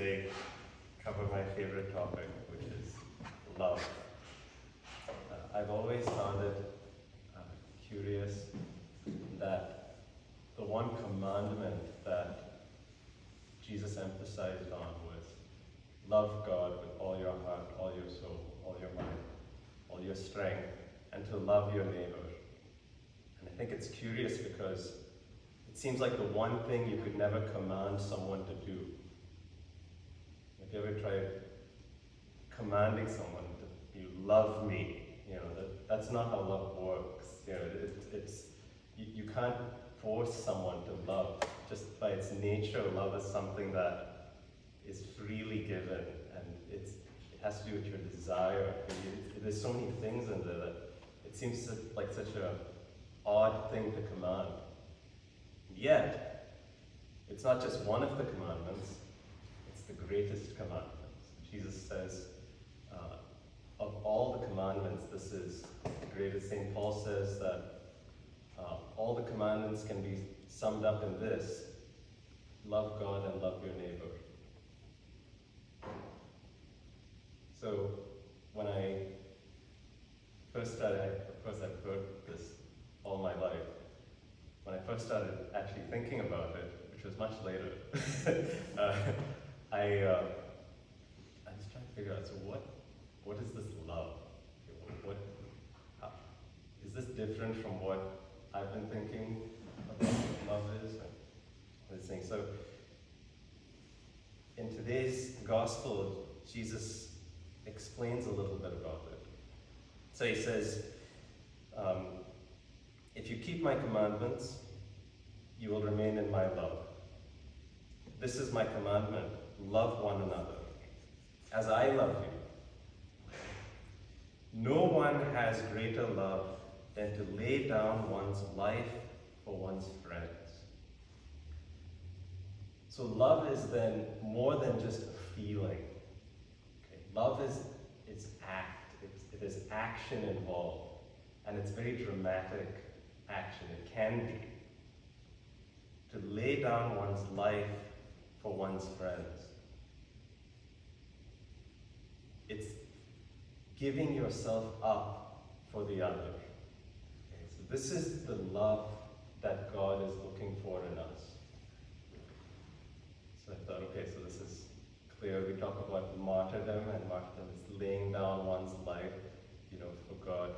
today cover my favorite topic, which is love. I've always found it curious that the one commandment that Jesus emphasized on was love God with all your heart, all your soul, all your mind, all your strength, and to love your neighbor. And I think it's curious because it seems like the one thing you could never command someone to do. Have you ever tried commanding someone to you love me? That's not how love works. You can't force someone to love. Just by its nature, love is something that is freely given, and it has to do with your desire. There's so many things in there that it seems like such an odd thing to command. Yet, it's not just one of the commandments, it's the greatest commandment. Jesus says, of all the commandments, this is the greatest. St. Paul says that all the commandments can be summed up in this: love God and love your neighbor. So, when I first started, of course I've heard this all my life. When I first started actually thinking about it, which was much later, I was trying to figure out, so what is this love? Is this different from what I've been thinking about what love is? And this thing. So, in today's gospel, Jesus explains a little bit about it. So he says, if you keep my commandments, you will remain in my love. This is my commandment: love one another, as I love you. No one has greater love than to lay down one's life for one's friends. So love is then more than just a feeling. Okay? Love is act. There's action involved, and it's very dramatic action. It can be. To lay down one's life for one's friends. It's giving yourself up for the other. Okay, so this is the love that God is looking for in us. So I thought, okay, so this is clear. We talk about martyrdom, and martyrdom is laying down one's life, for God.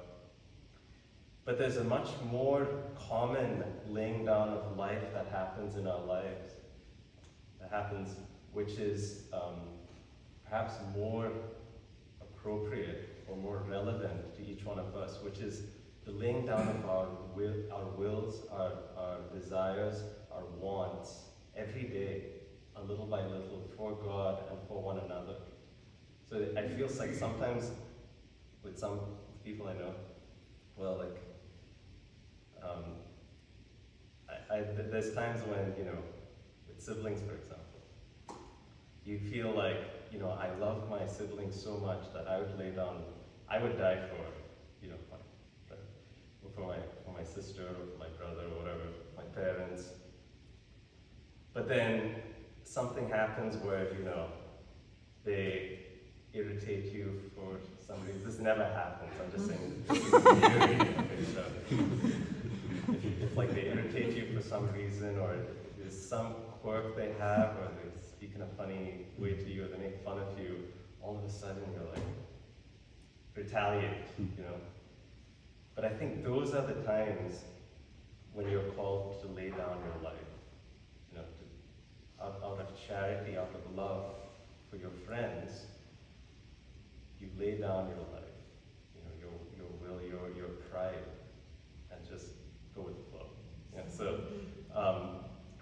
But there's a much more common laying down of life that happens in our lives. Which is perhaps more appropriate or more relevant to each one of us, which is the laying down of our wills, our desires, our wants, every day, a little by little, for God and for one another. So I feel like sometimes with some people I know, there's times when, with siblings, for example, you feel like, I love my siblings so much that I would die for my sister or for my brother or whatever, my parents. But then something happens where, they irritate you for some reason. This never happens, I'm just saying. If they irritate you for some reason, or there's some quirk they have, or they speak in a funny way to you, or they make fun of you, all of a sudden you're like, retaliate, But I think those are the times when you're called to lay down your life, out of charity, out of love for your friends. You lay down your life, your will, your pride, and just go with the flow. So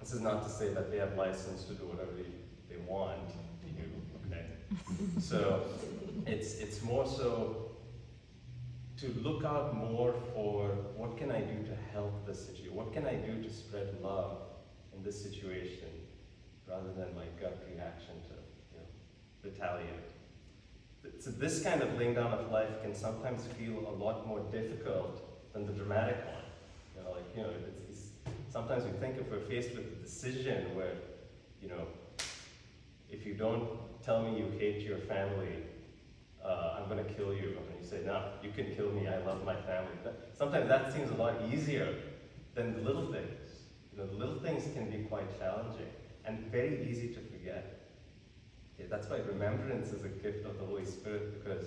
this is not to say that they have license to do whatever they want to do. Okay, so it's more so to look out more for what can I do to help this situation? What can I do to spread love in this situation, rather than my gut reaction to retaliate. So this kind of laying down of life can sometimes feel a lot more difficult than the dramatic one. Sometimes we think if we're faced with a decision where, if you don't tell me you hate your family, I'm going to kill you. And you say, no, you can kill me, I love my family. Sometimes that seems a lot easier than the little things. The little things can be quite challenging and very easy to forget. Okay, that's why remembrance is a gift of the Holy Spirit, because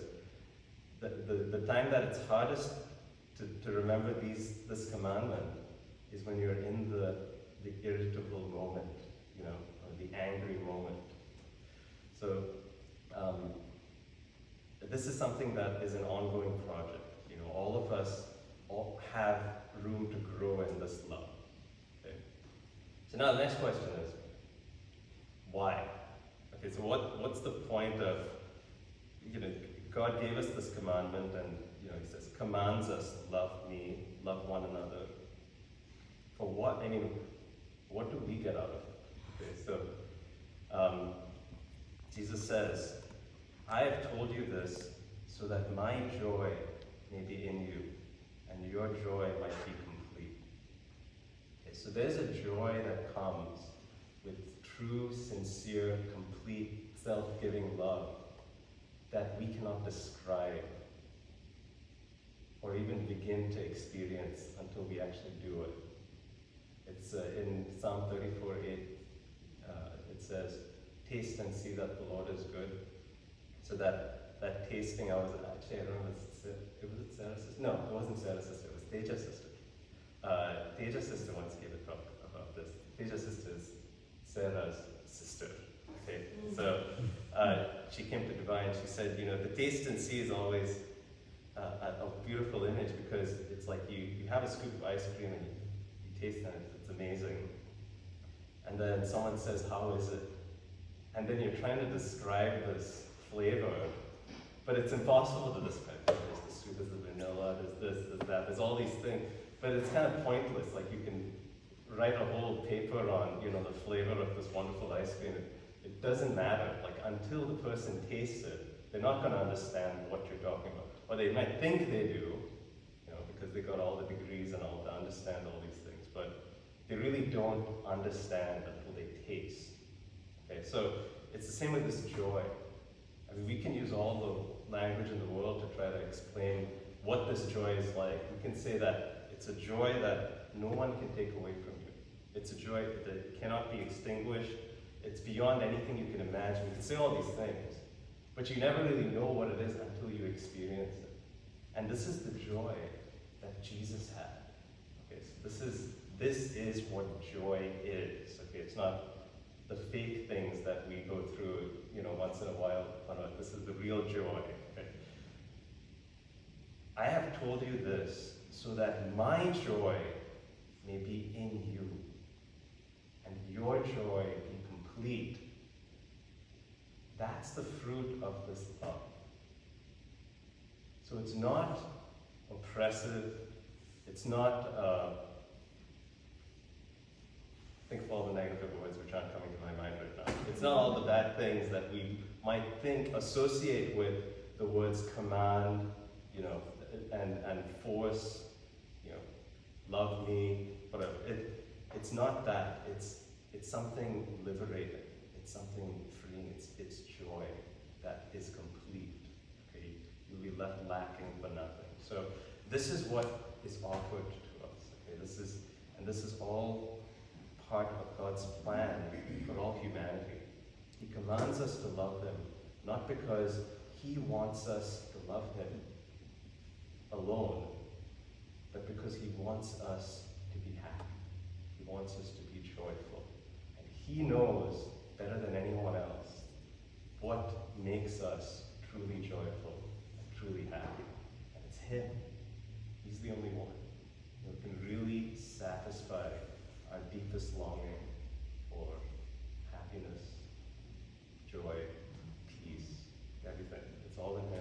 the time that it's hardest to remember this commandment is when you're in the irritable moment, or the angry moment. So this is something that is an ongoing project. All of us all have room to grow in this love. Okay? So now the next question is, why? Okay, so what's the point of, God gave us this commandment, and he says, commands us, love me, love one another. For what? What do we get out of it? Okay, so Jesus says, I have told you this so that my joy may be in you, and your joy might be complete. Okay, so there's a joy that comes with true, sincere, complete, self-giving love that we cannot describe or even begin to experience until we actually do it. It's in Psalm 34:8, it says, taste and see that the Lord is good. So that tasting, I don't know, was it Sarah's sister? No, it wasn't Sarah's sister, it was Teja's sister. Teja's sister once gave a talk about this. Teja's sister is Sarah's sister. Okay, so she came to Dubai and she said, the taste and see is always a beautiful image, because it's like you have a scoop of ice cream and you taste it, it's amazing. And then someone says, how is it? And then you're trying to describe this flavor, but it's impossible to describe. There's the sweet, there's the vanilla, there's this, there's that, there's all these things. But it's kind of pointless. Like, you can write a whole paper on, the flavor of this wonderful ice cream. It doesn't matter. Like, until the person tastes it, they're not going to understand what you're talking about. Or they might think they do, because they got all the degrees and all to understand all these things. But they really don't understand until they taste. Okay, so it's the same with this joy. We can use all the language in the world to try to explain what this joy is like. We can say that it's a joy that no one can take away from you. It's a joy that cannot be extinguished. It's beyond anything you can imagine. We can say all these things, but you never really know what it is until you experience it. And this is the joy that Jesus had. Okay, so this is what joy is. Okay, it's not the fake things that we go through, once in a while. This is the real joy. Okay? I have told you this so that my joy may be in you, and your joy be complete. That's the fruit of this love. So it's not oppressive. It's not think of all the negative words which aren't coming to my mind right now. It's not all the bad things that we might associate with the words command, and force, love me, whatever. It's not that. It's something liberating. It's something freeing. It's joy that is complete. Okay, you'll be left lacking for nothing. So this is what is offered to us. Okay, this is all part of God's plan for all humanity. He commands us to love Him, not because He wants us to love Him alone, but because He wants us to be happy. He wants us to be joyful. And He knows better than anyone else what makes us truly joyful and truly happy. And it's Him. He's the only one who can really satisfy our deepest longing for happiness, joy, peace, everything. It's all in Him.